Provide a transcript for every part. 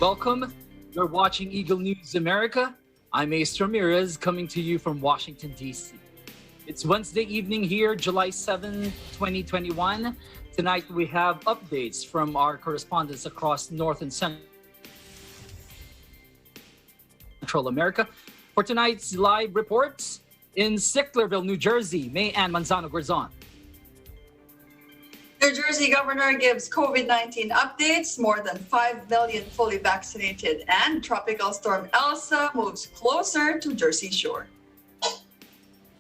welcome. You're watching Eagle News America. I'm Ace Ramirez coming to you from Washington, D.C. It's Wednesday evening here, July 7, 2021. Tonight we have updates from our correspondents across North and Central America. For tonight's live reports, in Sicklerville, New Jersey, May Ann Manzano-Guerzon. New Jersey governor gives COVID-19 updates, more than 5 million fully vaccinated, and Tropical Storm Elsa moves closer to Jersey Shore.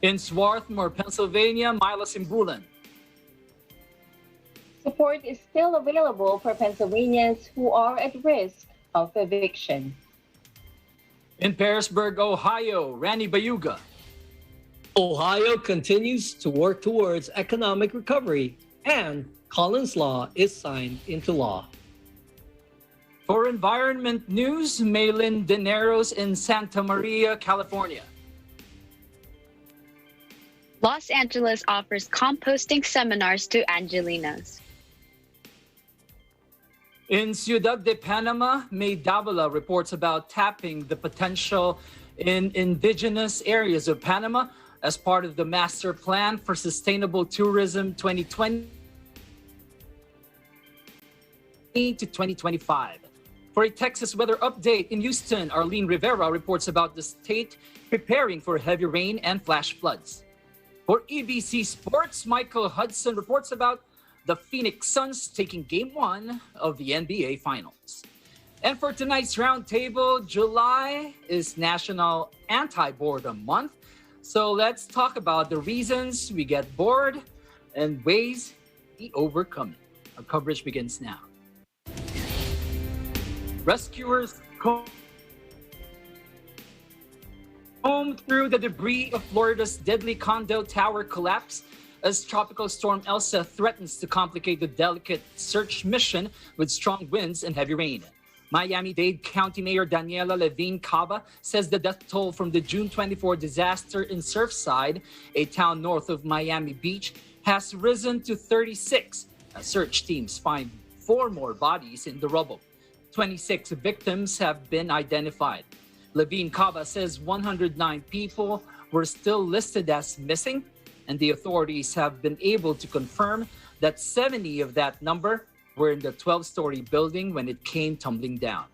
In Swarthmore, Pennsylvania, Mila Simbulan. Support is still available for Pennsylvanians who are at risk of eviction. In Parisburg, Ohio, Rani Bayuga. Ohio continues to work towards economic recovery, and Collins Law is signed into law. For environment news, Maylin Dineros in Santa Maria, California. Los Angeles offers composting seminars to Angelinas. In Ciudad de Panama, May Davila reports about tapping the potential in indigenous areas of Panama as part of the Master Plan for Sustainable Tourism 2020 to 2025. For a Texas weather update in Houston, Arlene Rivera reports about the state preparing for heavy rain and flash floods. For EBC Sports, Michael Hudson reports about the Phoenix Suns taking Game 1 of the NBA Finals. And for tonight's roundtable, July is National Anti-Boredom Month. So let's talk about the reasons we get bored and ways we overcome it. Our coverage begins now. Rescuers comb through the debris of Florida's deadly condo tower collapse as Tropical Storm Elsa threatens to complicate the delicate search mission with strong winds and heavy rain. Miami-Dade County Mayor Daniela Levine Cava says the death toll from the June 24 disaster in Surfside, a town north of Miami Beach, has risen to 36 as search teams find 4 more bodies in the rubble. 26 victims have been identified. Levine Cava says 109 people were still listed as missing, and the authorities have been able to confirm that 70 of that number were in the 12-story building when it came tumbling down.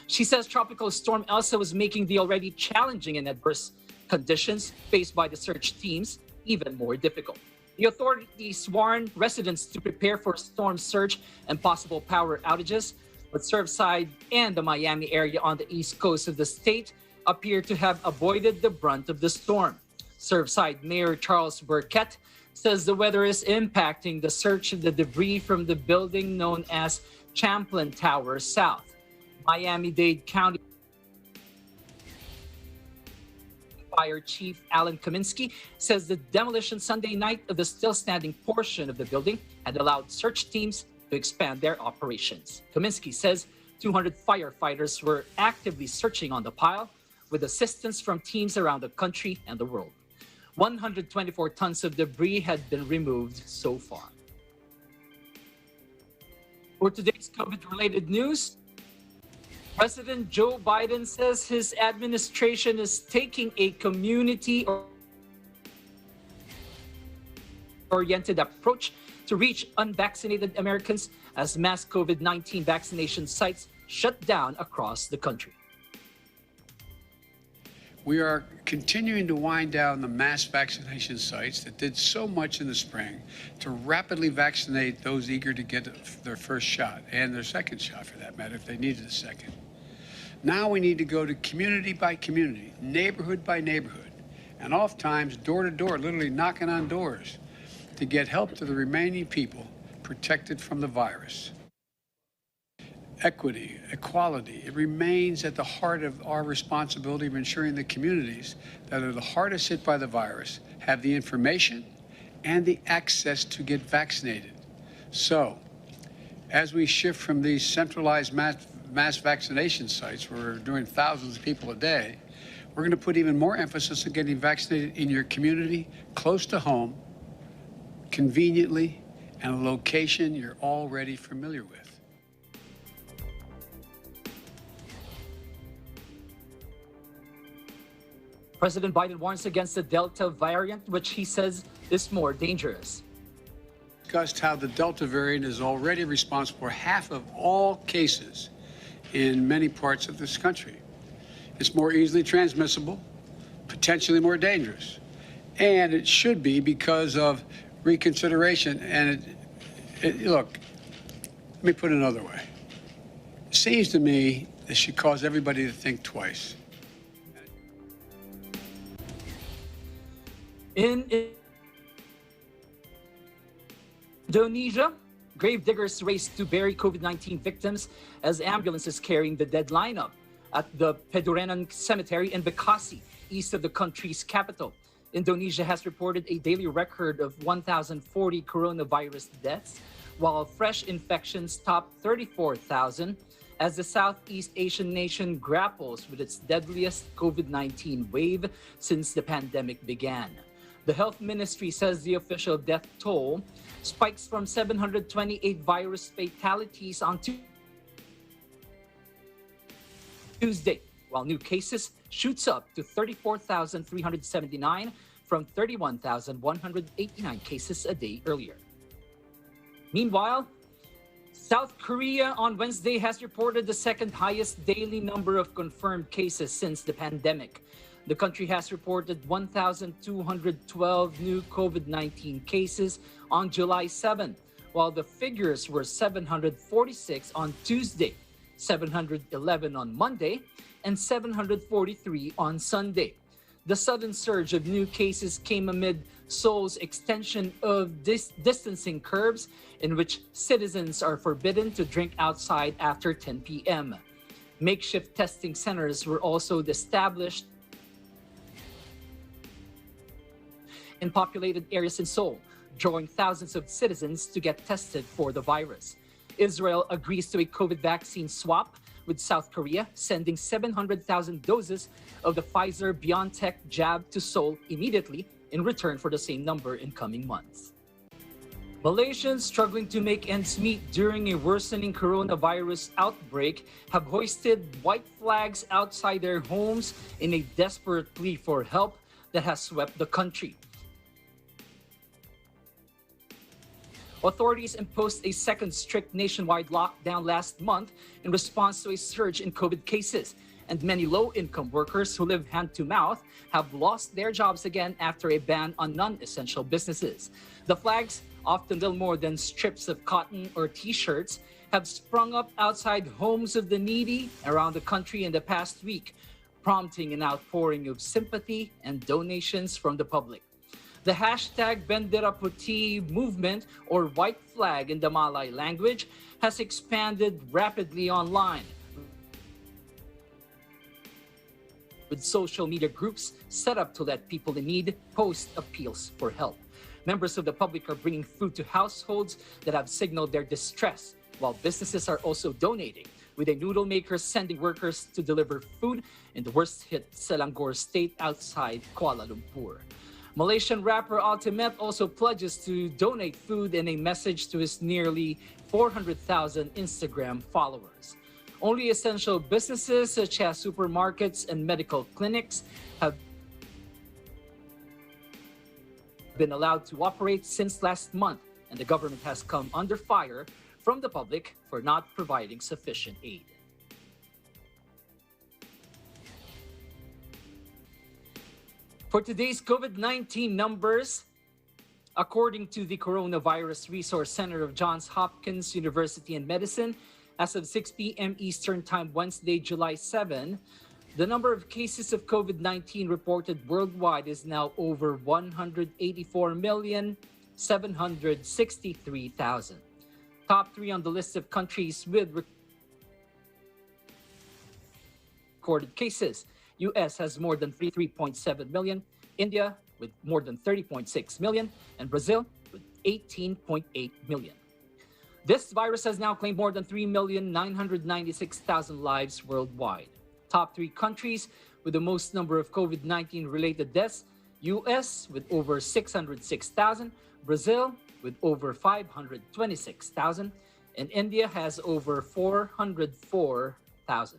She says Tropical Storm Elsa was making the already challenging and adverse conditions faced by the search teams even more difficult. The authorities warned residents to prepare for storm surge and possible power outages, but Surfside and the Miami area on the east coast of the state appear to have avoided the brunt of the storm. Surfside Mayor Charles Burkett says the weather is impacting the search of the debris from the building known as Champlain Tower South. Miami-Dade County Fire Chief Alan Kaminsky says the demolition Sunday night of the still standing portion of the building had allowed search teams to expand their operations. Kaminsky says 200 firefighters were actively searching on the pile with assistance from teams around the country and the world. 124 tons of debris had been removed so far. For today's COVID-related news, President Joe Biden says his administration is taking a community-oriented approach to reach unvaccinated Americans as mass COVID-19 vaccination sites shut down across the country. We are continuing to wind down the mass vaccination sites that did so much in the spring to rapidly vaccinate those eager to get their first shot and their second shot, for that matter, if they needed a second. Now we need to go to community by community, neighborhood by neighborhood, and oftentimes door to door, literally knocking on doors to get help to the remaining people protected from the virus. Equity, equality, it remains at the heart of our responsibility of ensuring the communities that are the hardest hit by the virus have the information and the access to get vaccinated. So, as we shift from these centralized mass vaccination sites where we're doing thousands of people a day, we're going to put even more emphasis on getting vaccinated in your community, close to home, conveniently, and a location you're already familiar with. President Biden warns against the Delta variant, which he says is more dangerous. Discussed how the Delta variant is already responsible for half of all cases in many parts of this country. It's more easily transmissible, potentially more dangerous, and it should be because of reconsideration. And look, let me put it another way. It seems to me this should cause everybody to think twice. In Indonesia, gravediggers race to bury COVID-19 victims as ambulances carrying the dead lineup at the Pedurenan Cemetery in Bekasi, east of the country's capital. Indonesia has reported a daily record of 1,040 coronavirus deaths, while fresh infections top 34,000 as the Southeast Asian nation grapples with its deadliest COVID-19 wave since the pandemic began. The health ministry says the official death toll spikes from 728 virus fatalities on Tuesday, while new cases shoots up to 34,379 from 31,189 cases a day earlier. Meanwhile, South Korea on Wednesday has reported the second highest daily number of confirmed cases since the pandemic. The country has reported 1,212 new COVID-19 cases on July 7, while the figures were 746 on Tuesday, 711 on Monday, and 743 on Sunday. The sudden surge of new cases came amid Seoul's extension of distancing curbs, in which citizens are forbidden to drink outside after 10 p.m. Makeshift testing centers were also established in populated areas in Seoul, drawing thousands of citizens to get tested for the virus. Israel agrees to a COVID vaccine swap with South Korea, sending 700,000 doses of the Pfizer-BioNTech jab to Seoul immediately in return for the same number in coming months. Malaysians struggling to make ends meet during a worsening coronavirus outbreak have hoisted white flags outside their homes in a desperate plea for help that has swept the country. Authorities imposed a second strict nationwide lockdown last month in response to a surge in COVID cases, and many low-income workers who live hand-to-mouth have lost their jobs again after a ban on non-essential businesses. The flags, often little more than strips of cotton or t-shirts, have sprung up outside homes of the needy around the country in the past week, prompting an outpouring of sympathy and donations from the public. The hashtag Bendera Putih movement, or white flag in the Malay language, has expanded rapidly online, with social media groups set up to let people in need post appeals for help. Members of the public are bringing food to households that have signaled their distress, while businesses are also donating, with a noodle maker sending workers to deliver food in the worst-hit Selangor state outside Kuala Lumpur. Malaysian rapper Ultimate also pledges to donate food in a message to his nearly 400,000 Instagram followers. Only essential businesses such as supermarkets and medical clinics have been allowed to operate since last month, and the government has come under fire from the public for not providing sufficient aid. For today's COVID-19 numbers, according to the Coronavirus Resource Center of Johns Hopkins University in Medicine, as of 6 p.m. Eastern Time, Wednesday, July 7, the number of cases of COVID-19 reported worldwide is now over 184,763,000. Top 3 on the list of countries with recorded cases. US has more than 33.7 million, India with more than 30.6 million, and Brazil with 18.8 million. This virus has now claimed more than 3,996,000 lives worldwide. Top 3 countries with the most number of COVID-19 related deaths: US with over 606,000, Brazil with over 526,000, and India has over 404,000.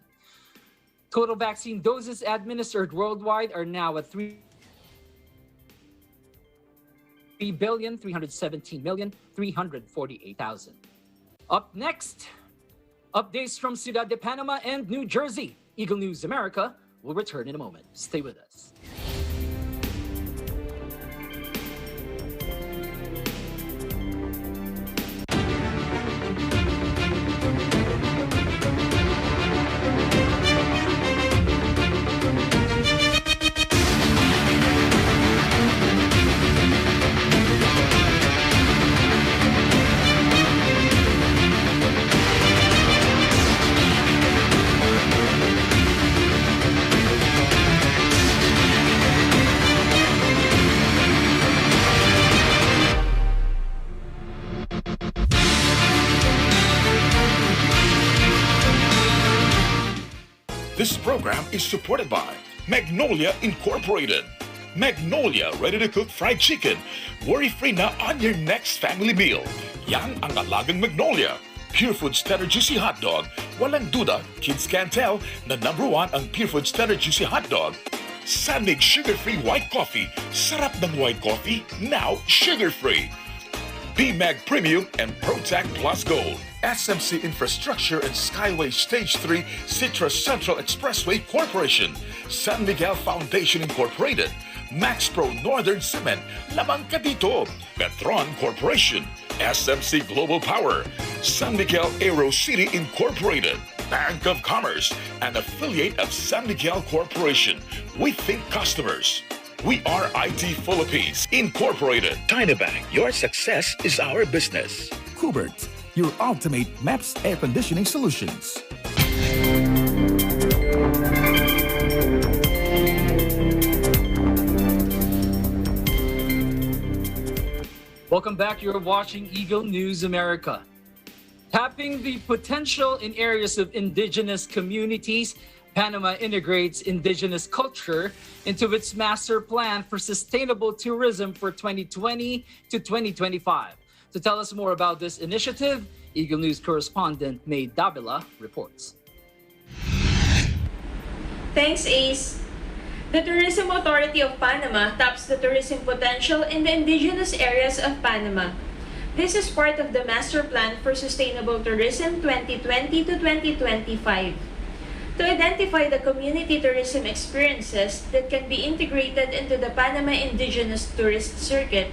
Total vaccine doses administered worldwide are now at 3,317,348,000. Up next, updates from Ciudad de Panama and New Jersey. Eagle News America will return in a moment. Stay with us. This program is supported by Magnolia Incorporated. Magnolia ready-to-cook fried chicken. Worry-free na on your next family meal. Yan ang alagang Magnolia. Pure Food Standard Juicy Hot Dog. Walang duda, kids can tell na #1 ang Pure Food Standard Juicy Hot Dog. Sandig Sugar-Free White Coffee. Sarap ng white coffee, now sugar-free. PMAG Premium and ProTac Plus Gold. SMC Infrastructure and Skyway Stage 3 Citrus Central Expressway Corporation. San Miguel Foundation Incorporated. Max Pro Northern Cement. Lamang ka dito. Petron Corporation. SMC Global Power. San Miguel Aero City Incorporated. Bank of Commerce, an affiliate of San Miguel Corporation. We think customers. We are IT Philippines Incorporated. Dynabank, your success is our business. Kubert, your ultimate maps air conditioning solutions. Welcome back. You're watching Eagle News America. Tapping the potential in areas of indigenous communities, Panama integrates indigenous culture into its master plan for sustainable tourism for 2020 to 2025. To tell us more about this initiative, Eagle News correspondent May Davila reports. Thanks, Ace. The Tourism Authority of Panama taps the tourism potential in the indigenous areas of Panama. This is part of the Master Plan for Sustainable Tourism 2020 to 2025. To identify the community tourism experiences that can be integrated into the Panama Indigenous Tourist Circuit,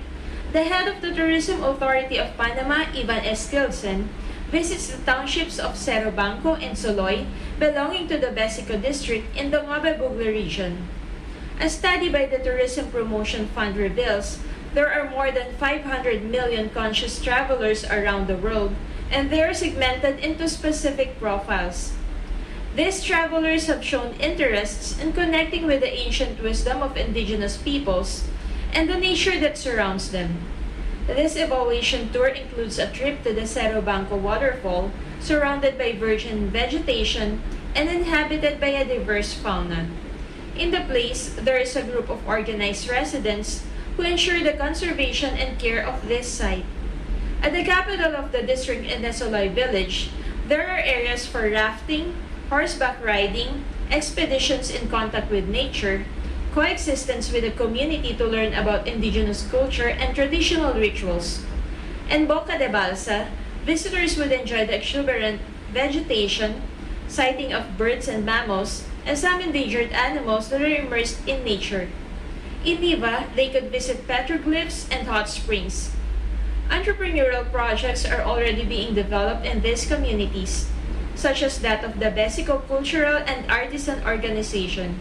the head of the Tourism Authority of Panama, Ivan S. Kilson, visits the townships of Cerro Banco and Soloy, belonging to the Besico district in the Ngabe Bugli region. A study by the Tourism Promotion Fund reveals there are more than 500 million conscious travelers around the world, and they are segmented into specific profiles. These travelers have shown interests in connecting with the ancient wisdom of indigenous peoples and the nature that surrounds them. This evaluation tour includes a trip to the Cerro Banco waterfall, surrounded by virgin vegetation and inhabited by a diverse fauna. In the place, there is a group of organized residents who ensure the conservation and care of this site. At the capital of the district in Nesoloy village, there are areas for rafting, horseback riding, expeditions in contact with nature, coexistence with the community to learn about indigenous culture and traditional rituals. In Boca de Balsa, visitors would enjoy the exuberant vegetation, sighting of birds and mammals, and some endangered animals that are immersed in nature. In Niva, they could visit petroglyphs and hot springs. Entrepreneurial projects are already being developed in these communities, such as that of the Besico Cultural and Artisan Organization,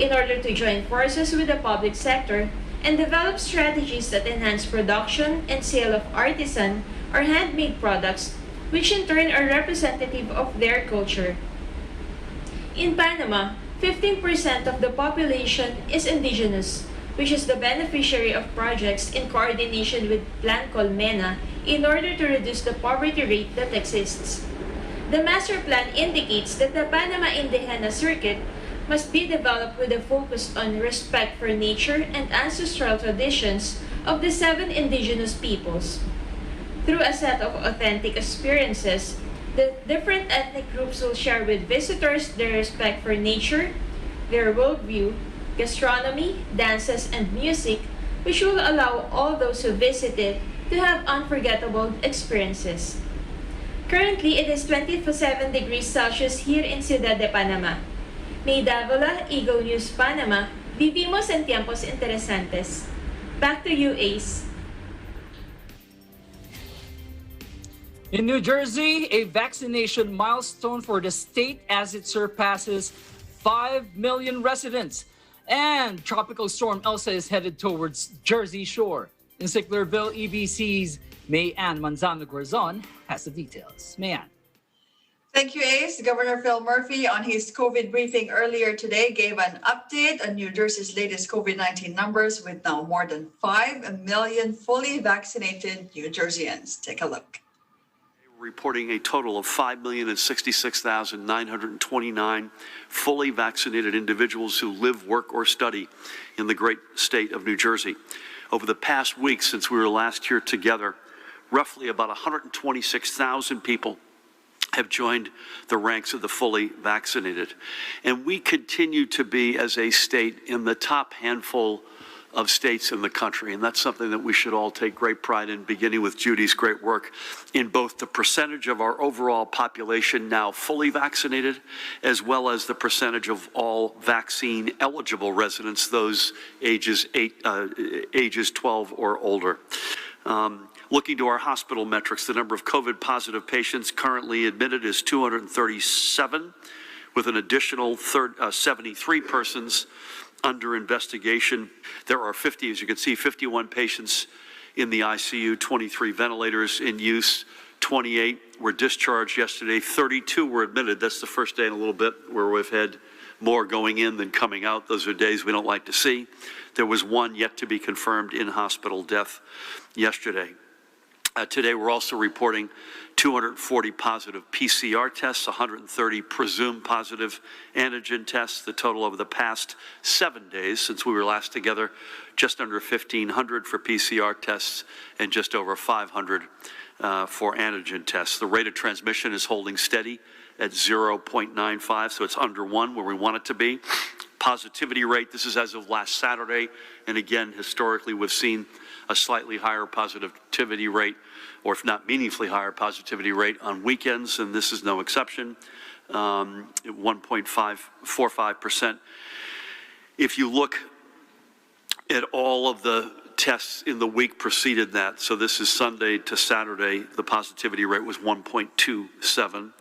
in order to join forces with the public sector and develop strategies that enhance production and sale of artisan or handmade products, which in turn are representative of their culture. In Panama, 15% of the population is indigenous, which is the beneficiary of projects in coordination with Plan Colmena in order to reduce the poverty rate that exists. The master plan indicates that the Panama Indigenous Circuit must be developed with a focus on respect for nature and ancestral traditions of the 7 indigenous peoples. Through a set of authentic experiences, the different ethnic groups will share with visitors their respect for nature, their worldview, gastronomy, dances, and music, which will allow all those who visit it to have unforgettable experiences. Currently, it is 27 degrees Celsius here in Ciudad de Panama. May Davila, Eagle News Panama, vivimos en tiempos interesantes. Back to you, Ace. In New Jersey, a vaccination milestone for the state as it surpasses 5 million residents. And Tropical Storm Elsa is headed towards Jersey Shore. In Sicklerville, EBC's Mayan Manzano-Garzon has the details. Mayan. Thank you, Ace. Governor Phil Murphy, on his COVID briefing earlier today, gave an update on New Jersey's latest COVID-19 numbers, with now more than 5 million fully vaccinated New Jerseyans. Take a look. Reporting a total of 5,066,929 fully vaccinated individuals who live, work, or study in the great state of New Jersey. Over the past week since we were last here together, roughly about 126,000 people have joined the ranks of the fully vaccinated. And we continue to be, as a state, in the top handful of states in the country, and that's something that we should all take great pride in, beginning with Judy's great work in both the percentage of our overall population now fully vaccinated, as well as the percentage of all vaccine-eligible residents, those ages 12 or older. Looking to our hospital metrics, the number of COVID-positive patients currently admitted is 237, with an additional 73 persons under investigation. There are 50, as you can see, 51 patients in the ICU, 23 ventilators in use, 28 were discharged yesterday, 32 were admitted. That's the first day in a little bit where we've had more going in than coming out. Those are days we don't like to see. There was one yet to be confirmed in-hospital death yesterday. Today, we're also reporting 240 positive PCR tests, 130 presumed positive antigen tests. The total over the past 7 days since we were last together, just under 1,500 for PCR tests and just over 500 for antigen tests. The rate of transmission is holding steady at 0.95, so it's under 1, where we want it to be. Positivity rate, this is as of last Saturday, and again, historically, we've seen a slightly higher positivity rate, or if not meaningfully higher positivity rate on weekends, and this is no exception, 1.45%. If you look at all of the tests in the week preceded that, so this is Sunday to Saturday, the positivity rate was 1.27.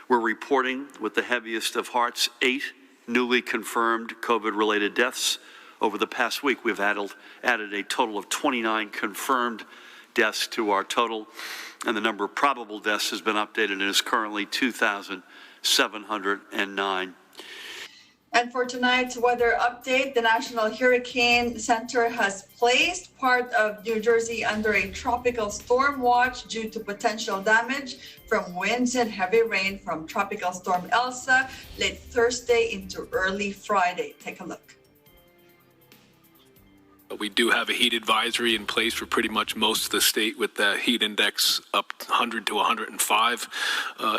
We're reporting, with the heaviest of hearts, 8 newly confirmed COVID-related deaths. Over the past week, we've added a total of 29 confirmed deaths to our total, and the number of probable deaths has been updated and is currently 2,709. And for tonight's weather update, the National Hurricane Center has placed part of New Jersey under a tropical storm watch due to potential damage from winds and heavy rain from Tropical Storm Elsa late Thursday into early Friday. Take a look. We do have a heat advisory in place for pretty much most of the state, with the heat index up 100 to 105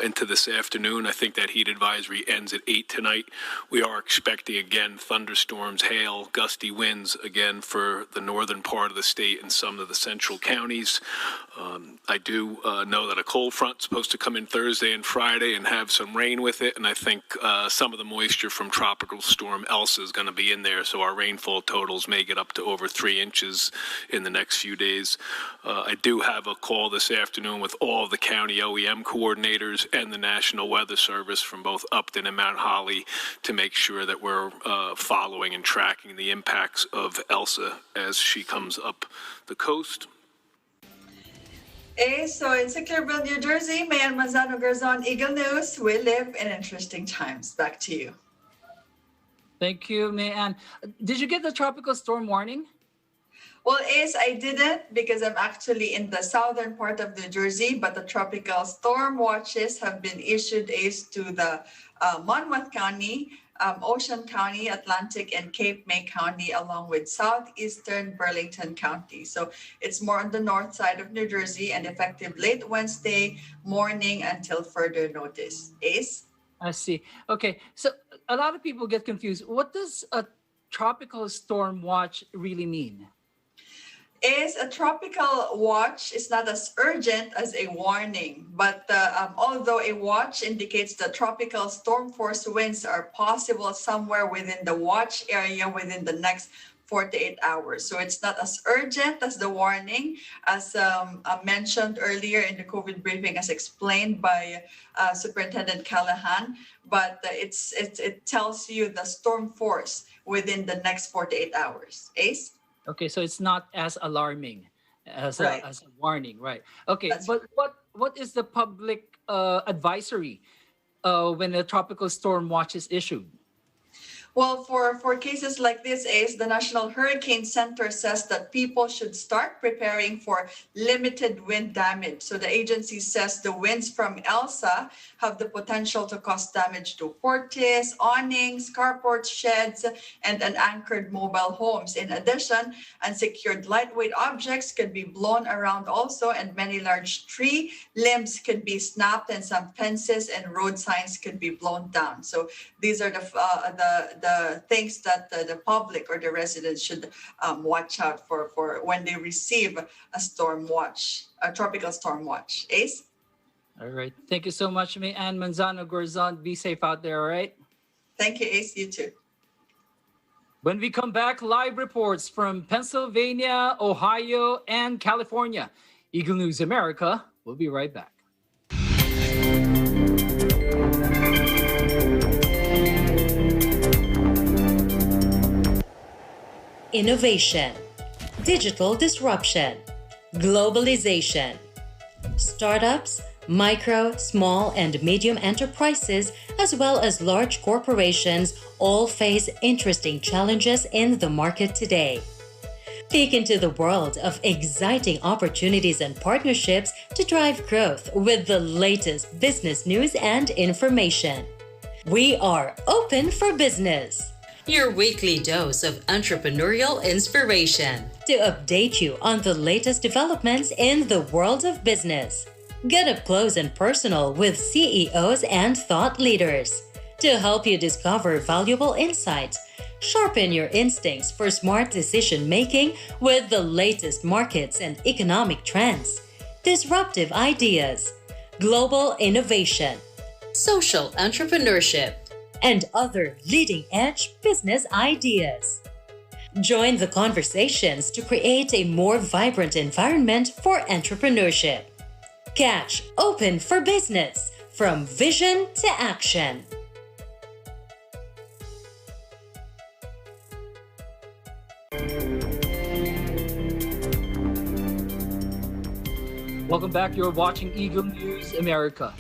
into this afternoon. I think that heat advisory ends at 8 tonight. We are expecting, again, thunderstorms, hail, gusty winds, again, for the northern part of the state and some of the central counties. I do know that a cold front is supposed to come in Thursday and Friday and have some rain with it, and I think some of the moisture from Tropical Storm Elsa is going to be in there, so our rainfall totals may get up to over 3 inches in the next few days. I do have a call this afternoon with all of the county OEM coordinators and the National Weather Service from both Upton and Mount Holly to make sure that we're following and tracking the impacts of Elsa as she comes up the coast. So in Sicklerville, New Jersey, Mayan Manzano-Garzon, Eagle News, we live in interesting times. Back to you. Thank you, Mayan. Did you get the tropical storm warning? Well, Ace, I didn't, because I'm actually in the southern part of New Jersey, but the tropical storm watches have been issued, Ace, to the Monmouth County, Ocean County, Atlantic, and Cape May County, along with southeastern Burlington County. So it's more on the north side of New Jersey and effective late Wednesday morning until further notice. Ace? I see. Okay, so a lot of people get confused. What does a tropical storm watch really mean? Is a tropical watch is not as urgent as a warning, but although a watch indicates that tropical storm force winds are possible somewhere within the watch area within the next 48 hours. So it's not as urgent as the warning, as mentioned earlier in the COVID briefing, as explained by Superintendent Callahan, but it tells you the storm force within the next 48 hours. Ace? Okay, so it's not as alarming as, Right. as a warning, right? Okay, That's but what is the public advisory when a tropical storm watch is issued? Well, for cases like this, Ace, the National Hurricane Center says that people should start preparing for limited wind damage. So the agency says the winds from Elsa have the potential to cause damage to porches, awnings, carports, sheds, and unanchored mobile homes. In addition, unsecured lightweight objects could be blown around also, and many large tree limbs could be snapped, and some fences and road signs could be blown down. So these are the things that the public or the residents should watch out for when they receive a storm watch, a tropical storm watch. Ace? All right, thank you so much, May Ann Manzano Gorzon. Be safe out there, all right? Thank you, Ace. You too. When we come back, live reports from Pennsylvania, Ohio, and California. Eagle News America. We'll be right back. Innovation, digital disruption, globalization. Startups, micro, small, and medium enterprises, as well as large corporations, all face interesting challenges in the market today. Peek into the world of exciting opportunities and partnerships to drive growth with the latest business news and information. We are open for business. Your weekly dose of entrepreneurial inspiration to update you on the latest developments in the world of business. Get up close and personal with CEOs and thought leaders to help you discover valuable insights, sharpen your instincts for smart decision making with the latest markets and economic trends, disruptive ideas, global innovation, social entrepreneurship, and other leading-edge business ideas. Join the conversations to create a more vibrant environment for entrepreneurship. Catch Open for Business, from vision to action. Welcome back. You're watching Eagle News America.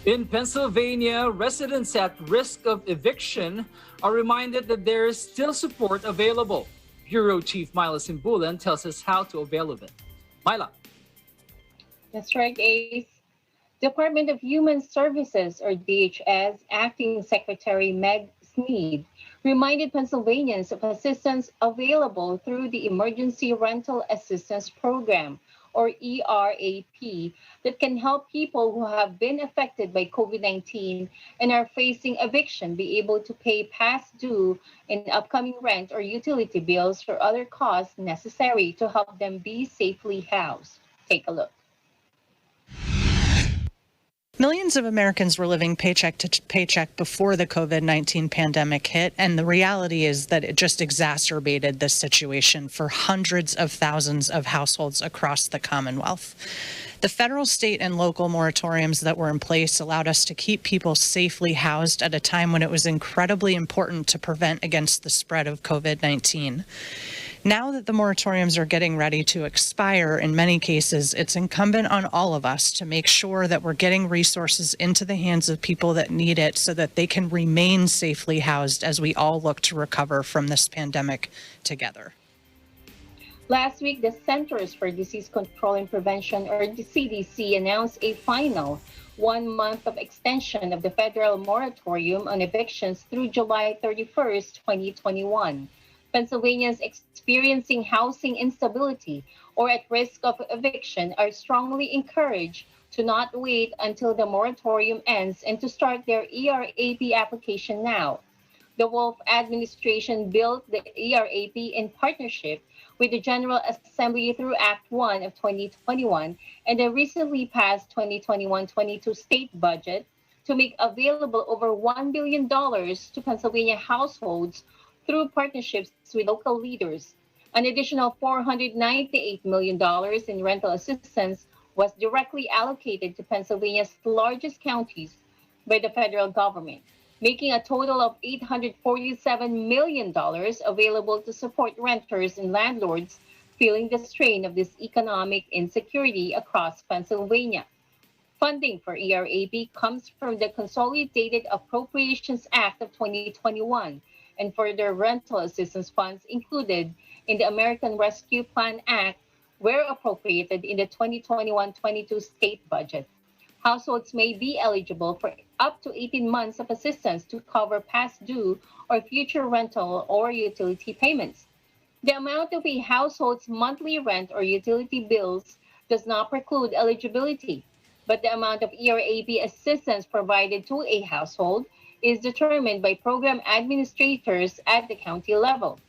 In Pennsylvania, residents at risk of eviction are reminded that there is still support available. Bureau Chief Myla Simbulan tells us how to avail of it. Myla. That's right, Ace. Department of Human Services, or DHS, Acting Secretary Meg Sneed, reminded Pennsylvanians of assistance available through the Emergency Rental Assistance Program, or ERAP, that can help people who have been affected by COVID-19 and are facing eviction be able to pay past due in upcoming rent or utility bills or other costs necessary to help them be safely housed. Take a look. Millions of Americans were living paycheck to paycheck before the COVID-19 pandemic hit, and the reality is that it just exacerbated this situation for hundreds of thousands of households across the Commonwealth. The federal, state, and local moratoriums that were in place allowed us to keep people safely housed at a time when it was incredibly important to prevent against the spread of COVID-19. Now that the moratoriums are getting ready to expire, in many cases, it's incumbent on all of us to make sure that we're getting resources into the hands of people that need it so that they can remain safely housed as we all look to recover from this pandemic together. Last week, the Centers for Disease Control and Prevention, or the CDC, announced a final 1 month of extension of the federal moratorium on evictions through July 31st, 2021. Pennsylvanians experiencing housing instability or at risk of eviction are strongly encouraged to not wait until the moratorium ends and to start their ERAP application now. The Wolf administration built the ERAP in partnership with the General Assembly through Act 1 of 2021 and the recently passed 2021-22 state budget to make available over $1 billion to Pennsylvania households through partnerships with local leaders. An additional $498 million in rental assistance was directly allocated to Pennsylvania's largest counties by the federal government, making a total of $847 million available to support renters and landlords feeling the strain of this economic insecurity across Pennsylvania. Funding for ERAP comes from the Consolidated Appropriations Act of 2021 and further rental assistance funds included in the American Rescue Plan Act were appropriated in the 2021-22 state budget. Households may be eligible for up to 18 months of assistance to cover past due or future rental or utility payments. The amount of a household's monthly rent or utility bills does not preclude eligibility, but the amount of ERAP assistance provided to a household is determined by program administrators at the county level.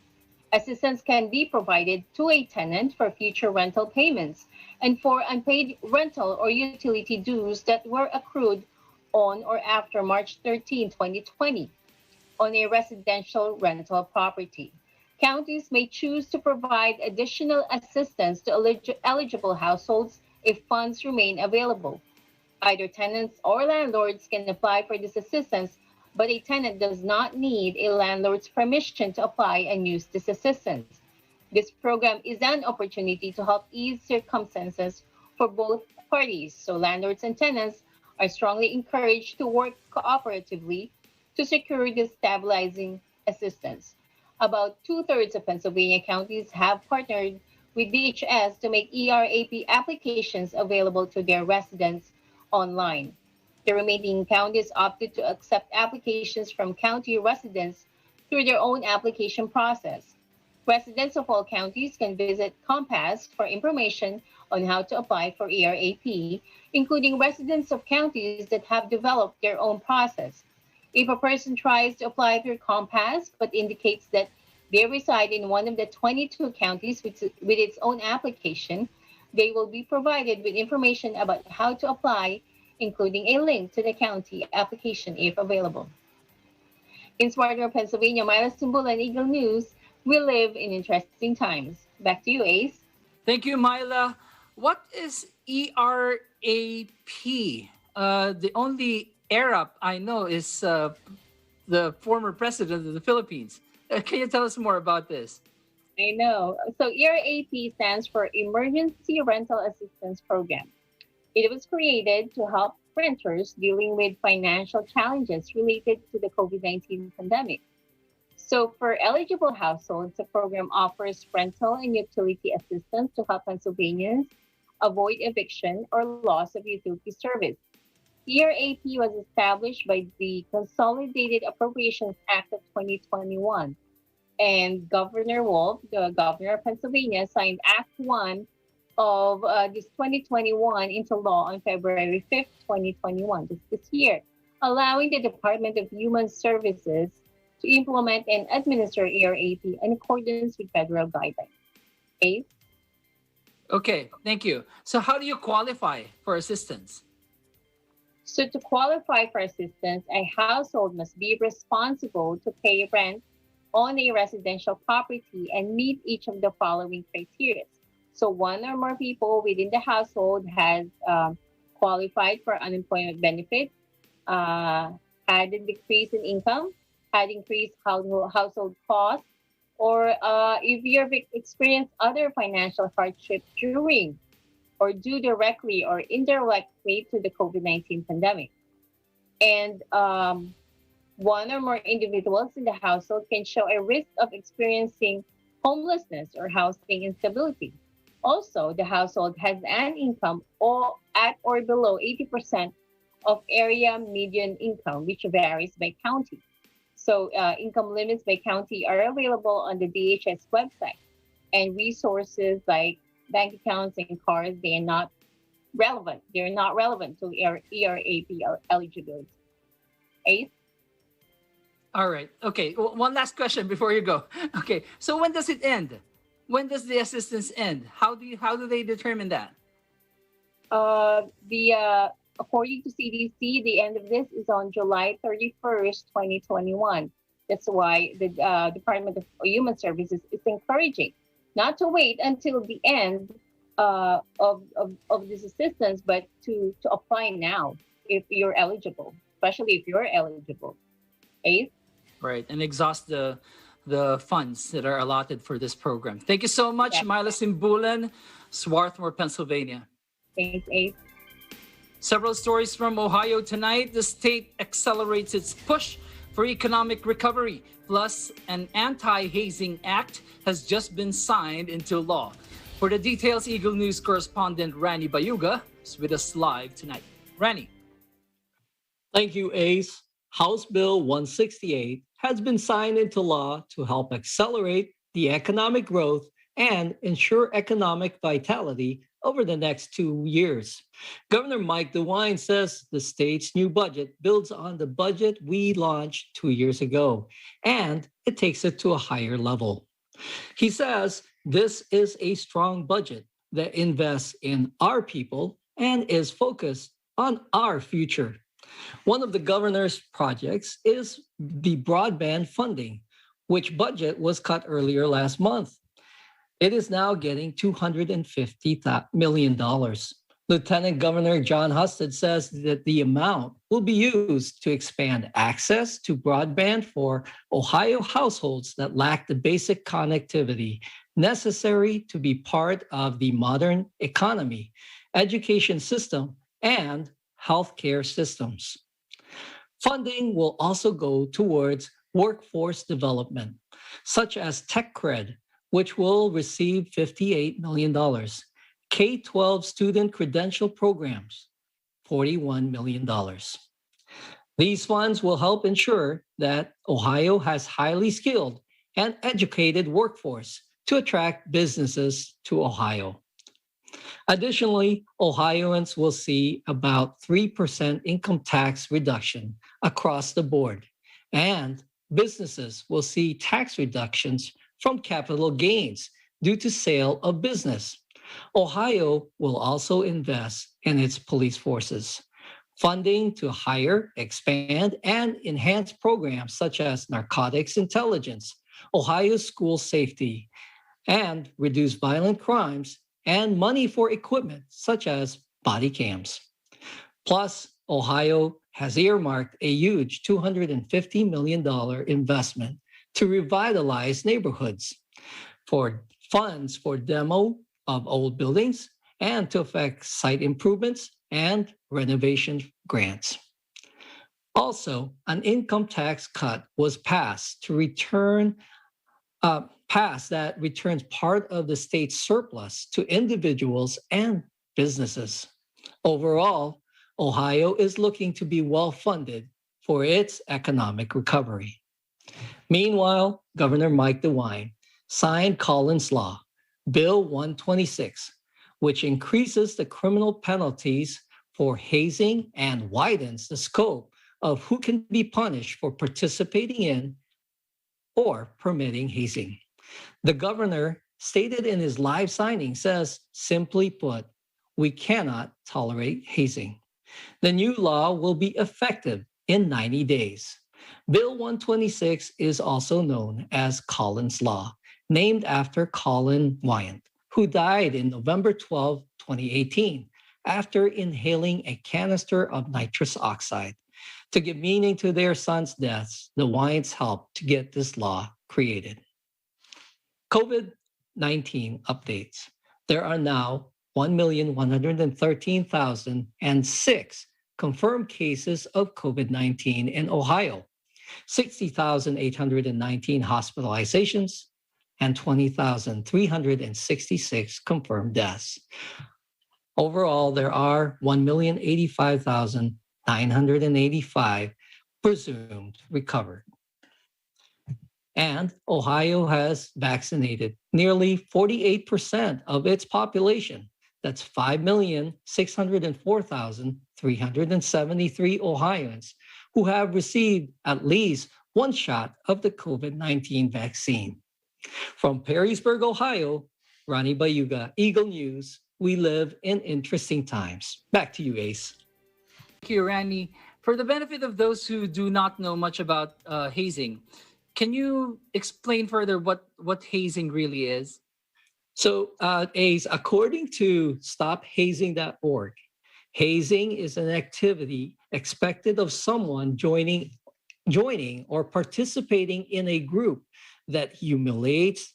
Assistance can be provided to a tenant for future rental payments and for unpaid rental or utility dues that were accrued on or after March 13, 2020, on a residential rental property. Counties may choose to provide additional assistance to eligible households if funds remain available. Either tenants or landlords can apply for this assistance, but a tenant does not need a landlord's permission to apply and use this assistance. This program is an opportunity to help ease circumstances for both parties, so landlords and tenants are strongly encouraged to work cooperatively to secure this stabilizing assistance. About 2/3 of Pennsylvania counties have partnered with DHS to make ERAP applications available to their residents online. The remaining counties opted to accept applications from county residents through their own application process. Residents of all counties can visit Compass for information on how to apply for ERAP, including residents of counties that have developed their own process. If a person tries to apply through Compass but indicates that they reside in one of the 22 counties with its own application, they will be provided with information about how to apply, including a link to the county application if available. In Swarthmore, Pennsylvania, Myla Simbulan, Eagle News, we live in interesting times. Back to you, Ace. Thank you, Myla. What is ERAP? The only Arab I know is the former president of the Philippines. Can you tell us more about this? I know. So ERAP stands for Emergency Rental Assistance Program. It was created to help renters dealing with financial challenges related to the COVID-19 pandemic. So for eligible households, the program offers rental and utility assistance to help Pennsylvanians avoid eviction or loss of utility service. ERAP was established by the Consolidated Appropriations Act of 2021, and Governor Wolf, the governor of Pennsylvania, signed Act 1 of this 2021 into law on February 5th, 2021, this year, allowing the Department of Human Services to implement and administer ERAP in accordance with federal guidelines. Okay? Okay, thank you. So how do you qualify for assistance? So to qualify for assistance, a household must be responsible to pay rent on a residential property and meet each of the following criteria. So one or more people within the household has qualified for unemployment benefit, had a decrease in income, had increased household costs, or if you've experienced other financial hardship during or due directly or indirectly to the COVID-19 pandemic. And one or more individuals in the household can show a risk of experiencing homelessness or housing instability. Also, the household has an income at or below 80% of area median income, which varies by county. So income limits by county are available on the DHS website, and resources like bank accounts and cars, they are not relevant. They're not relevant to ERAP eligibility. Ace? All right. Okay. One last question before you go. Okay. So when does it end? When does the assistance end? How do they determine that? According to CDC, the end of this is on July 31st, 2021. That's why the Department of Human Services is encouraging not to wait until the end of this assistance, but to apply now if you're eligible, especially if you're eligible. Ace? Right, and exhaust the funds that are allotted for this program. Thank you so much, Myla Simbulan, Swarthmore, Pennsylvania. Thanks, Ace. Several stories from Ohio tonight. The state accelerates its push for economic recovery. Plus, an anti-hazing act has just been signed into law. For the details, Eagle News correspondent Rani Bayuga is with us live tonight. Rani. Thank you, Ace. House Bill 168 has been signed into law to help accelerate the economic growth and ensure economic vitality over the next 2 years. Governor Mike DeWine says the state's new budget builds on the budget we launched 2 years ago, and it takes it to a higher level. He says this is a strong budget that invests in our people and is focused on our future. One of the governor's projects is the broadband funding, which budget was cut earlier last month. It is now getting $250 million. Lieutenant Governor John Husted says that the amount will be used to expand access to broadband for Ohio households that lack the basic connectivity necessary to be part of the modern economy, education system, and healthcare systems. Funding will also go towards workforce development, such as TechCred, which will receive $58 million. K-12 student credential programs, $41 million. These funds will help ensure that Ohio has highly skilled and educated workforce to attract businesses to Ohio. Additionally, Ohioans will see about 3% income tax reduction across the board, and businesses will see tax reductions from capital gains due to sale of business. Ohio will also invest in its police forces, funding to hire, expand, and enhance programs such as narcotics intelligence, Ohio school safety, and reduce violent crimes, and money for equipment such as body cams. Plus, Ohio has earmarked a huge $250 million investment to revitalize neighborhoods, for funds for demo of old buildings, and to effect site improvements and renovation grants. Also, an income tax cut was passed to that returns part of the state's surplus to individuals and businesses. Overall, Ohio is looking to be well-funded for its economic recovery. Meanwhile, Governor Mike DeWine signed Collins Law, Bill 126, which increases the criminal penalties for hazing and widens the scope of who can be punished for participating in or permitting hazing. The governor stated in his live signing says, simply put, we cannot tolerate hazing. The new law will be effective in 90 days. Bill 126 is also known as Collins Law, named after Colin Wyant, who died in November 12, 2018, after inhaling a canister of nitrous oxide. To give meaning to their son's deaths, the Wyants helped to get this law created. COVID-19 updates. There are now 1,113,006 confirmed cases of COVID-19 in Ohio, 60,819 hospitalizations, and 20,366 confirmed deaths. Overall, there are 1,085,000 985 presumed recovered. And Ohio has vaccinated nearly 48% of its population. That's 5,604,373 Ohioans who have received at least one shot of the COVID-19 vaccine. From Perrysburg, Ohio, Ronnie Bayuga, Eagle News. We live in interesting times. Back to you, Ace. Thank you, Randy. For the benefit of those who do not know much about hazing, can you explain further what hazing really is? So, Ace, according to StopHazing.org, hazing is an activity expected of someone joining or participating in a group that humiliates,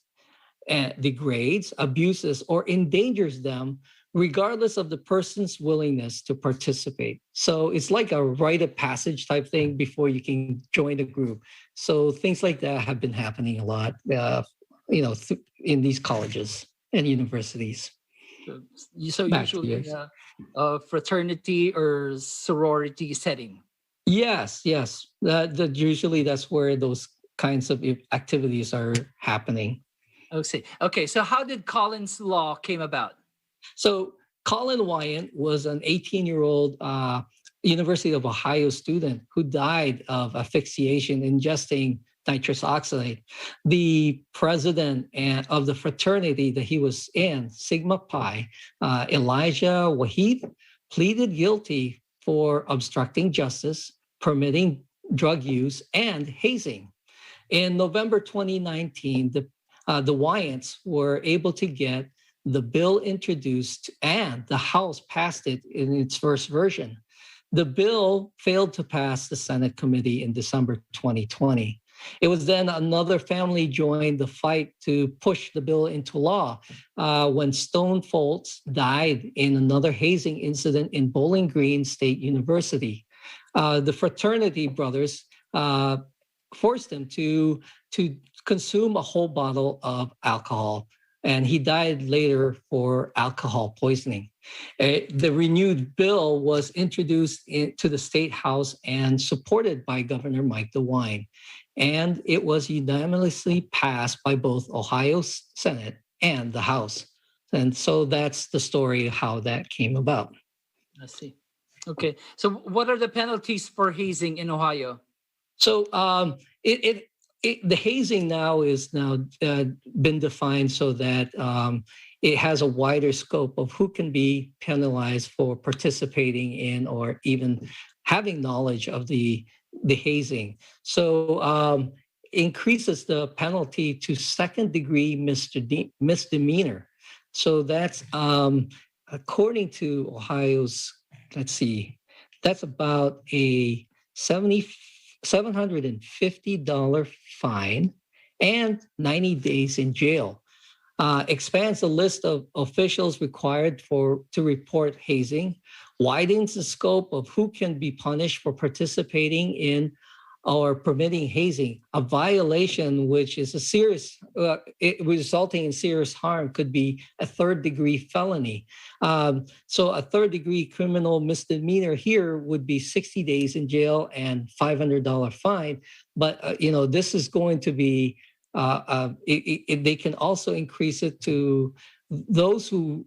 degrades, abuses, or endangers them, regardless of the person's willingness to participate. So it's like a rite of passage type thing before you can join the group. So things like that have been happening a lot, in these colleges and universities. So usually in a fraternity or sorority setting. Yes. Usually that's where those kinds of activities are happening. Okay. So how did Collins' law came about? So Colin Wyant was an 18-year-old University of Ohio student who died of asphyxiation ingesting nitrous oxide. The president of the fraternity that he was in, Sigma Pi, Elijah Wahid, pleaded guilty for obstructing justice, permitting drug use, and hazing. In November 2019, the Wyants were able to get the bill introduced and the House passed it in its first version. The bill failed to pass the Senate committee in December 2020. It was then another family joined the fight to push the bill into law when Stone Foltz died in another hazing incident in Bowling Green State University. The fraternity brothers forced him to consume a whole bottle of alcohol, and he died later for alcohol poisoning. The renewed bill was introduced to the State House and supported by Governor Mike DeWine, and it was unanimously passed by both Ohio's Senate and the House. And so that's the story of how that came about. I see. Okay. So what are the penalties for hazing in Ohio? So the hazing now is been defined so that it has a wider scope of who can be penalized for participating in or even having knowledge of the hazing. So increases the penalty to second-degree misdemeanor. So that's according to Ohio's. Let's see, that's about a $750 fine and 90 days in jail. Expands the list of officials required to report hazing, widens the scope of who can be punished for participating in or permitting hazing. A violation which is a serious, resulting in serious harm could be a third-degree felony. So a third-degree criminal misdemeanor here would be 60 days in jail and $500 fine. But this is going to be. They can also increase it to those who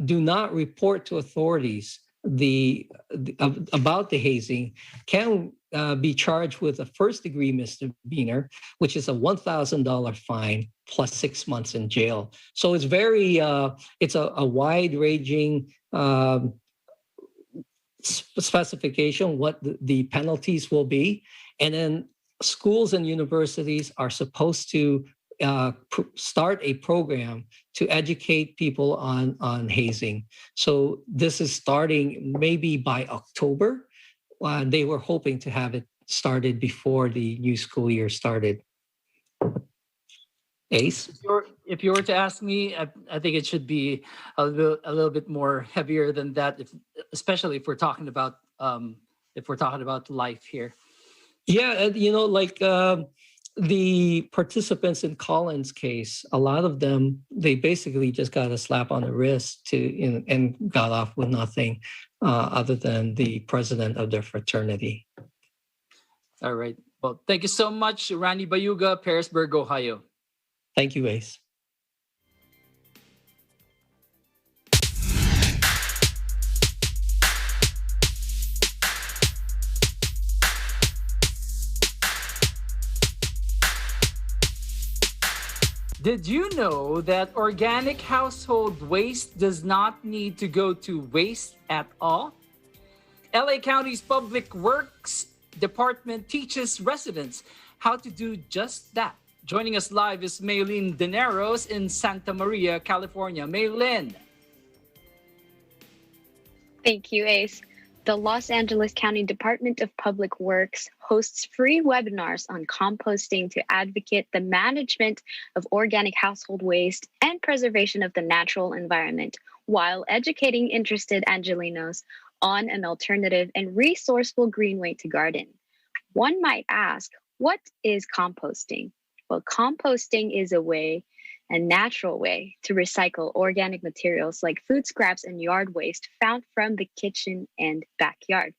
do not report to authorities about the hazing can be charged with a first-degree misdemeanor, which is a $1,000 fine plus 6 months in jail. So it's it's a wide-ranging specification what the penalties will be, and then schools and universities are supposed to start a program to educate people on hazing. So this is starting maybe by October. They were hoping to have it started before the new school year started. Ace? If you were to ask me, I think it should be a little bit more heavier than that, especially if we're talking about life here. Yeah, the participants in Colin's case, a lot of them, they basically just got a slap on the wrist and got off with nothing other than the president of their fraternity. All right. Well, thank you so much, Randy Bayuga, Parisburg, Ohio. Thank you, Ace. Did you know that organic household waste does not need to go to waste at all? LA County's Public Works Department teaches residents how to do just that. Joining us live is Maylene Dineros in Santa Maria, California. Maylene. Thank you, Ace. The Los Angeles County Department of Public Works hosts free webinars on composting to advocate the management of organic household waste and preservation of the natural environment, while educating interested Angelinos on an alternative and resourceful green way to garden. One might ask, what is composting? Well, composting is a natural way to recycle organic materials like food scraps and yard waste found from the kitchen and backyard.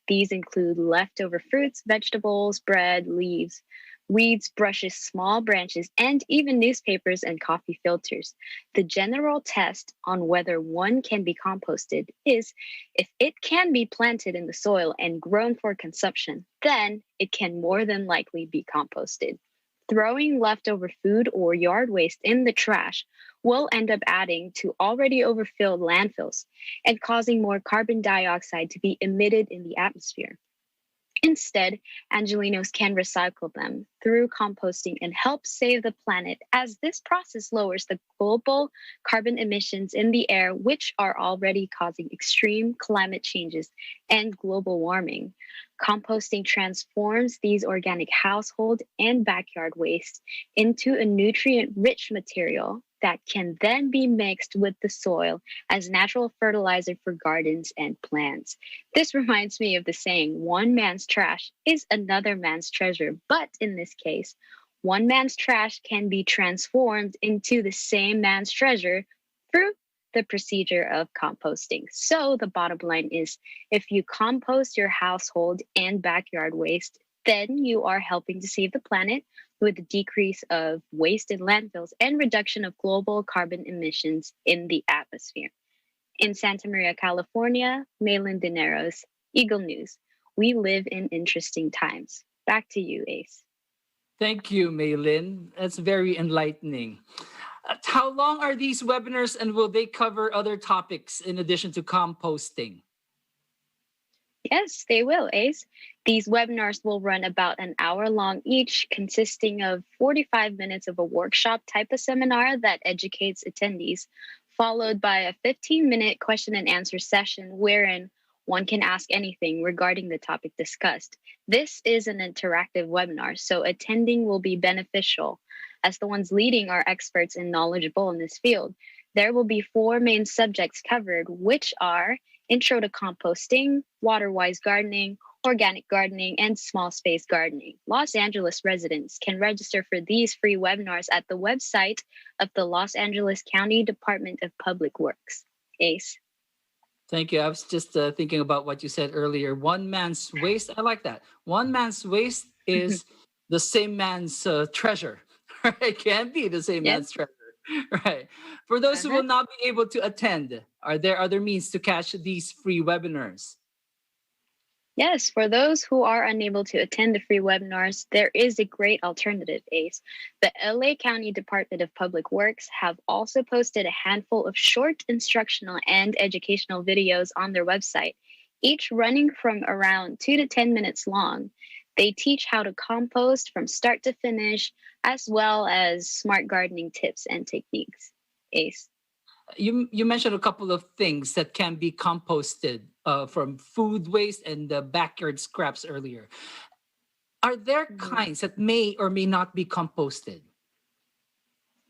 These include leftover fruits, vegetables, bread, leaves, weeds, brushes, small branches, and even newspapers and coffee filters. The general test on whether one can be composted is if it can be planted in the soil and grown for consumption, then it can more than likely be composted. Throwing leftover food or yard waste in the trash will end up adding to already overfilled landfills and causing more carbon dioxide to be emitted in the atmosphere. Instead, Angelinos can recycle them through composting and help save the planet, as this process lowers the global carbon emissions in the air, which are already causing extreme climate changes and global warming. Composting transforms these organic household and backyard waste into a nutrient-rich material that can then be mixed with the soil as natural fertilizer for gardens and plants. This reminds me of the saying, one man's trash is another man's treasure. But in this case, one man's trash can be transformed into the same man's treasure through the procedure of composting. So the bottom line is, if you compost your household and backyard waste, then you are helping to save the planet with a decrease of waste in landfills and reduction of global carbon emissions in the atmosphere. In Santa Maria, California, Maylin Dineros, Eagle News. We live in interesting times. Back to you, Ace. Thank you, Maylin. That's very enlightening. How long are these webinars, and will they cover other topics in addition to composting? Yes, they will, Ace. These webinars will run about an hour long each, consisting of 45 minutes of a workshop type of seminar that educates attendees, followed by a 15-minute question and answer session wherein one can ask anything regarding the topic discussed. This is an interactive webinar, so attending will be beneficial, as the ones leading are experts and knowledgeable in this field. There will be 4 main subjects covered, which are Intro to Composting, Water-Wise Gardening, Organic Gardening, and Small Space Gardening. Los Angeles residents can register for these free webinars at the website of the Los Angeles County Department of Public Works. Ace. Thank you. I was just thinking about what you said earlier. One man's waste. I like that. One man's waste is the same man's treasure. It can be the same man's treasure. Right. For those who will not be able to attend, are there other means to catch these free webinars? Yes, for those who are unable to attend the free webinars, there is a great alternative, Ace. The LA County Department of Public Works have also posted a handful of short instructional and educational videos on their website, each running from around 2 to 10 minutes long. They teach how to compost from start to finish, as well as smart gardening tips and techniques. Ace. You mentioned a couple of things that can be composted from food waste and the backyard scraps earlier. Are there kinds that may or may not be composted?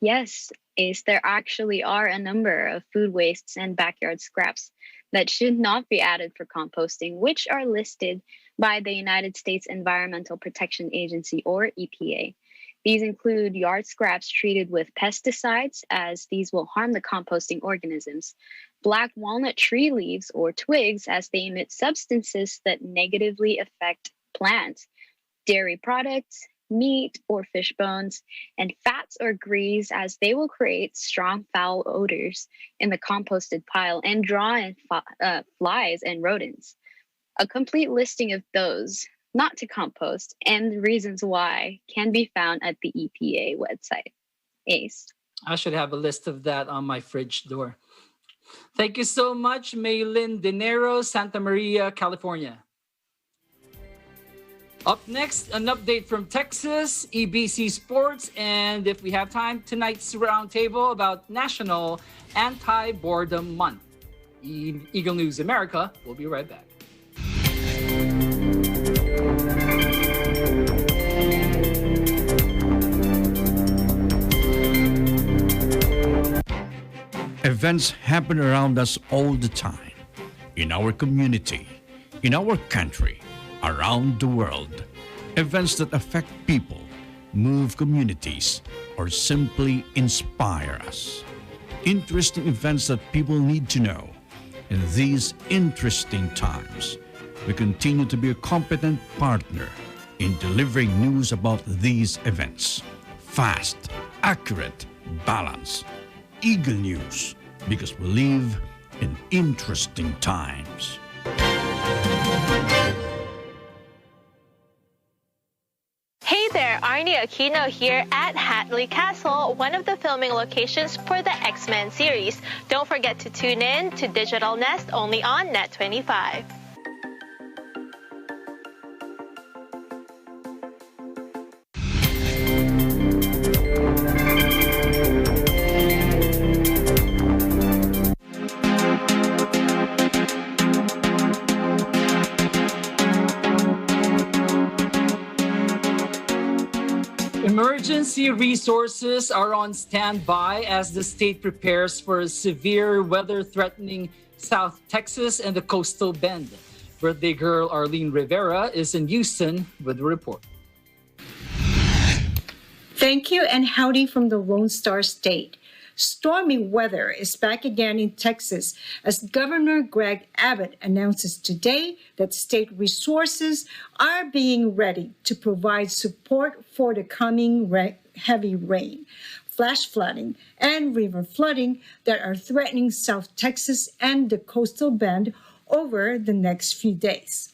Yes, Ace, there actually are a number of food wastes and backyard scraps that should not be added for composting, which are listed by the United States Environmental Protection Agency, or EPA. These include yard scraps treated with pesticides, as these will harm the composting organisms, black walnut tree leaves or twigs, as they emit substances that negatively affect plants, dairy products, meat or fish bones, and fats or grease, as they will create strong foul odors in the composted pile and draw in flies and rodents. A complete listing of those not to compost and the reasons why can be found at the EPA website. Ace. I should have a list of that on my fridge door. Thank you so much, Maylin Dinero, Santa Maria, California. Up next, an update from Texas, EBC Sports, and if we have time, tonight's roundtable about National Anti-Boredom Month. Eagle News America will be right back. Events happen around us all the time, in our community, in our country, around the world. Events that affect people, move communities, or simply inspire us. Interesting events that people need to know. In these interesting times, we continue to be a competent partner in delivering news about these events. Fast, accurate, balanced. Eagle News, because we live in interesting times. Hey there, Arnie Aquino here at Hatley Castle, one of the filming locations for the X-Men series. Don't forget to tune in to Digital Nest only on Net25. Emergency resources are on standby as the state prepares for a severe weather threatening South Texas and the coastal bend. Birthday girl Arlene Rivera is in Houston with the report. Thank you and howdy from the Lone Star State. Stormy weather is back again in Texas as Governor Greg Abbott announces today that state resources are being ready to provide support for the coming heavy rain, flash flooding, and river flooding that are threatening South Texas and the coastal bend over the next few days.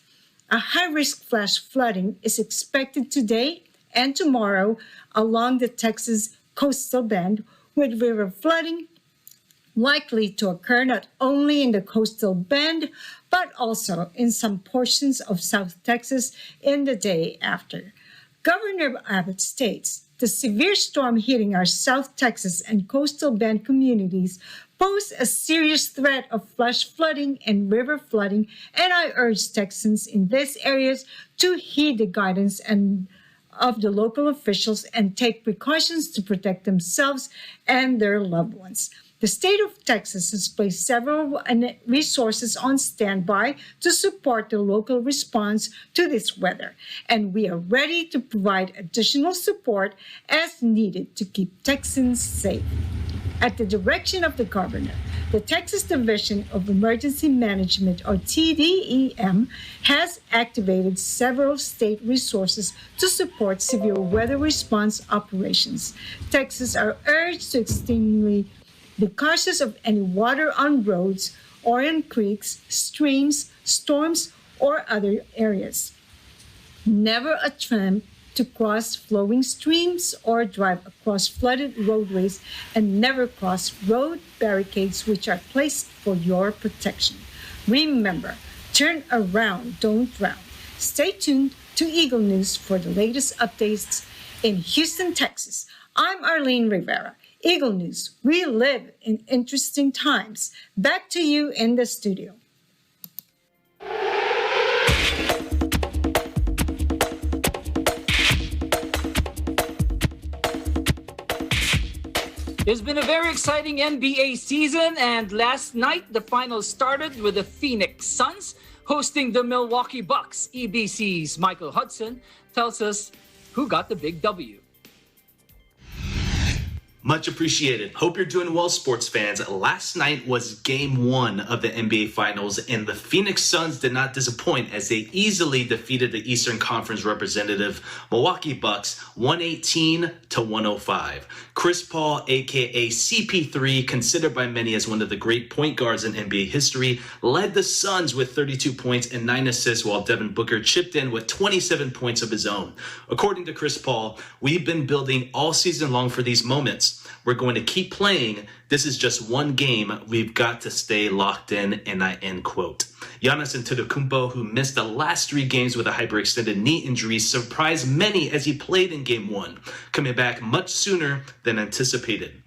A high-risk flash flooding is expected today and tomorrow along the Texas coastal bend, with river flooding likely to occur not only in the coastal bend, but also in some portions of South Texas in the day after. Governor Abbott states, the severe storm hitting our South Texas and coastal bend communities pose a serious threat of flash flooding and river flooding, and I urge Texans in these areas to heed the guidance of the local officials and take precautions to protect themselves and their loved ones. The state of Texas has placed several resources on standby to support the local response to this weather, and we are ready to provide additional support as needed to keep Texans safe. At the direction of the governor, the Texas Division of Emergency Management, or TDEM, has activated several state resources to support severe weather response operations. Texans are urged to extremely be cautious of any water on roads or in creeks, streams, storms, or other areas. Never attempt to cross flowing streams or drive across flooded roadways, and never cross road barricades which are placed for your protection. Remember, turn around, don't drown. Stay tuned to Eagle News for the latest updates in Houston, Texas. I'm Arlene Rivera. Eagle News, we live in interesting times. Back to you in the studio. It's been a very exciting NBA season, and last night the finals started with the Phoenix Suns hosting the Milwaukee Bucks. EBC's Michael Hudson tells us who got the big W. Much appreciated. Hope you're doing well, sports fans. Last night was game 1 of the NBA Finals, and the Phoenix Suns did not disappoint as they easily defeated the Eastern Conference representative Milwaukee Bucks 118-105. Chris Paul, aka CP3, considered by many as one of the great point guards in NBA history, led the Suns with 32 points and 9 assists, while Devin Booker chipped in with 27 points of his own. According to Chris Paul, we've been building all season long for these moments. We're going to keep playing. This is just one game. We've got to stay locked in, and I end quote. Giannis Antetokounmpo, who missed the last 3 games with a hyperextended knee injury, surprised many as he played in game 1, coming back much sooner than anticipated.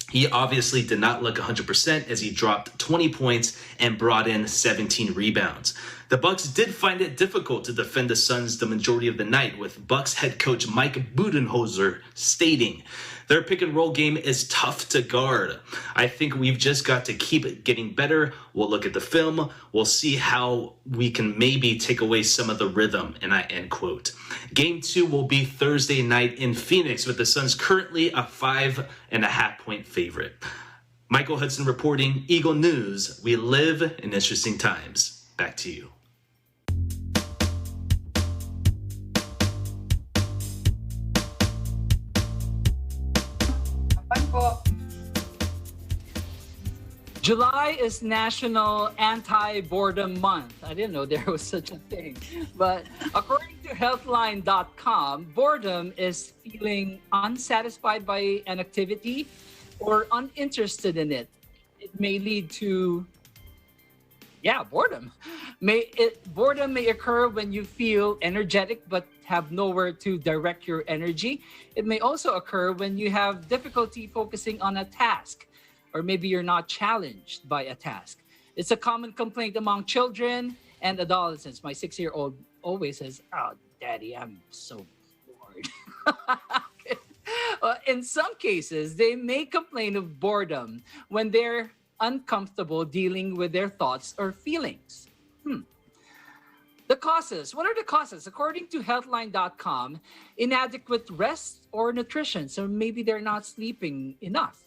He obviously did not look 100% as he dropped 20 points and brought in 17 rebounds. The Bucks did find it difficult to defend the Suns the majority of the night, with Bucks head coach Mike Budenholzer stating, "Their pick and roll game is tough to guard. I think we've just got to keep getting better. We'll look at the film. We'll see how we can maybe take away some of the rhythm," and I end quote. Game 2 will be Thursday night in Phoenix, with the Suns currently a 5.5-point favorite. Michael Hudson reporting, Eagle News. We live in interesting times. Back to you. July is National Anti-Boredom Month. I didn't know there was such a thing. But according to Healthline.com, boredom is feeling unsatisfied by an activity or uninterested in it. It may lead to, boredom. Boredom may occur when you feel energetic but have nowhere to direct your energy. It may also occur when you have difficulty focusing on a task, or maybe you're not challenged by a task. It's a common complaint among children and adolescents. My 6-year-old always says, "Oh, Daddy, I'm so bored." In some cases, they may complain of boredom when they're uncomfortable dealing with their thoughts or feelings. The causes. What are the causes? According to Healthline.com, inadequate rest or nutrition. So maybe they're not sleeping enough.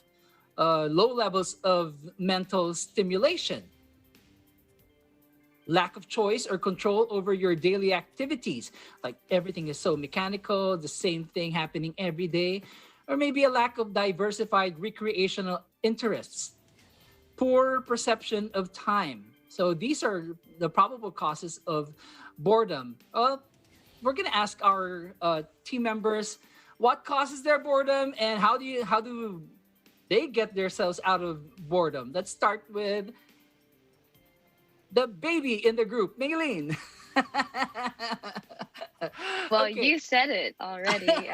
Low levels of mental stimulation, lack of choice or control over your daily activities, like everything is so mechanical, the same thing happening every day, or maybe a lack of diversified recreational interests, poor perception of time. So these are the probable causes of boredom. We're going to ask our team members what causes their boredom and how do they get themselves out of boredom. Let's start with the baby in the group, Maylene. Well, Okay. you said it already.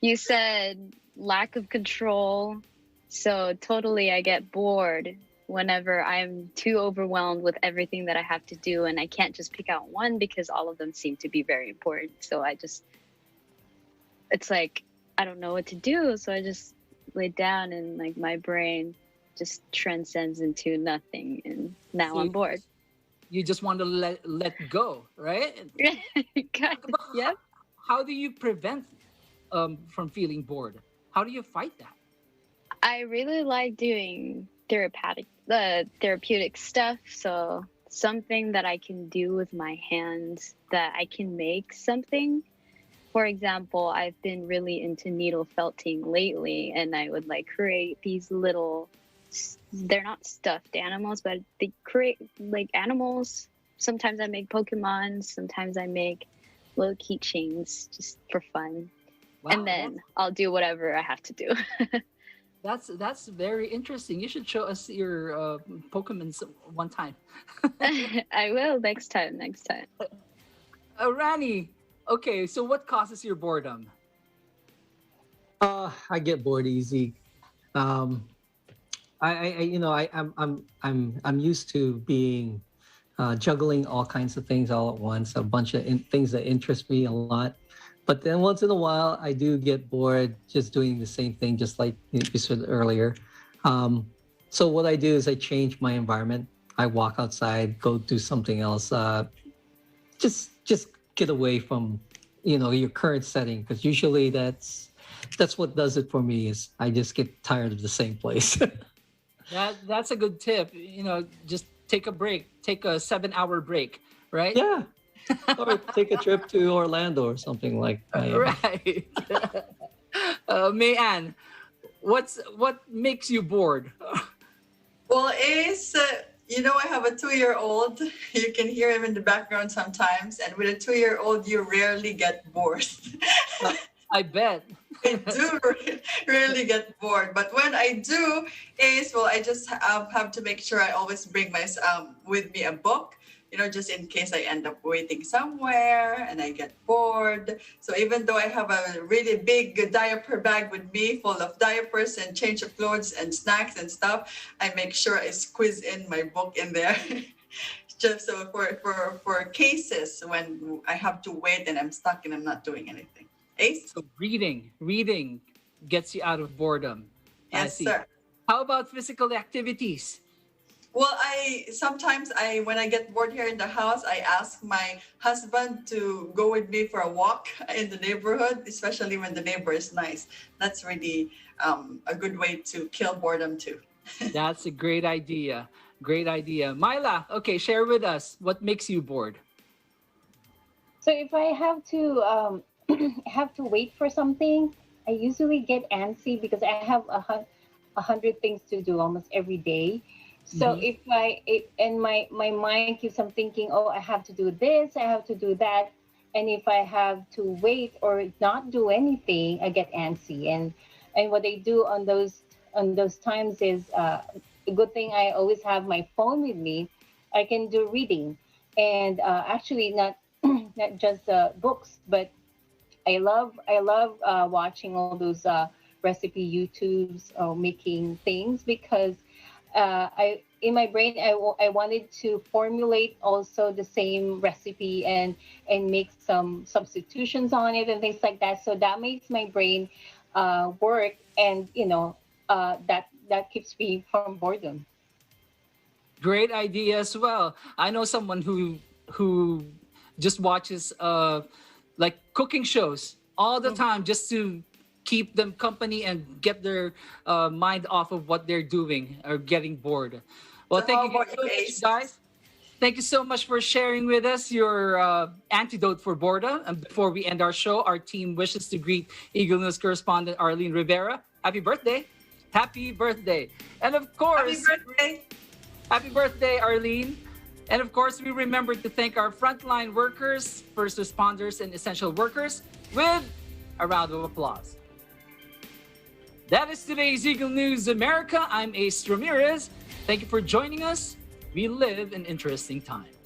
You said lack of control. So totally, I get bored whenever I'm too overwhelmed with everything that I have to do, and I can't just pick out one because all of them seem to be very important. So it's like I don't know what to do, so I just lay down and like my brain just transcends into nothing, and now So I'm bored. You just want to let go, right? Yep. How do you prevent from feeling bored? How do you fight that? I really like doing therapeutic stuff. So something that I can do with my hands, that I can make something. For example, I've been really into needle felting lately, and I would like create these little, they're not stuffed animals, but they create like animals. Sometimes I make Pokemon, sometimes I make little keychains just for fun. Wow, And then I'll do whatever I have to do. That's very interesting. You should show us your Pokemon one time. I will next time. Rani, okay, so what causes your boredom? I get bored easy. I'm used to being juggling all kinds of things all at once, a bunch of things that interest me a lot. But then once in a while, I do get bored just doing the same thing, just like you said earlier. So what I do is I change my environment. I walk outside, go do something else. Just get away from, your current setting, because usually that's That's what does it for me. Is I just get tired of the same place. That's a good tip. You know, just take a break, take a 7-hour break, right? Yeah. Or take a trip to Orlando or something like that. Right. Mayan, what makes you bored? Well, Ace, you know, I have a 2-year-old. You can hear him in the background sometimes. And with a 2-year-old, you rarely get bored. I bet. I do rarely get bored. But when I do, Ace, well, I just have to make sure I always bring my with me a book, you know, just in case I end up waiting somewhere and I get bored. So even though I have a really big diaper bag with me full of diapers and change of clothes and snacks and stuff, I make sure I squeeze in my book in there. Just so for cases when I have to wait and I'm stuck and I'm not doing anything. Ace? So reading gets you out of boredom. Yes, sir. How about physical activities? Well, sometimes when I get bored here in the house, I ask my husband to go with me for a walk in the neighborhood, especially when the neighbor is nice. That's really a good way to kill boredom too. That's a great idea. Great idea. Myla, okay, share with us what makes you bored. So if I have to wait for something, I usually get antsy because I have 100 things to do almost every day. So and my mind keeps on thinking, oh, I have to do this, I have to do that. And if I have to wait or not do anything, I get antsy. And what I do on those times is a good thing I always have my phone with me. I can do reading, and actually not just books, but I love watching all those recipe YouTubes making things because in my brain I wanted to formulate also the same recipe and make some substitutions on it and things like that. So that makes my brain work, and you know that keeps me from boredom. Great idea as well. I know someone who just watches like cooking shows all the time just to keep them company and get their mind off of what they're doing or getting bored. Well, thank you so much, guys. Thank you so much for sharing with us your antidote for boredom. And before we end our show, our team wishes to greet Eagle News correspondent Arlene Rivera. Happy birthday. Happy birthday. And of course, happy birthday, Arlene. And of course, we remember to thank our frontline workers, first responders, and essential workers with a round of applause. That is today's Eagle News America. I'm Ace Ramirez. Thank you for joining us. We live in interesting times.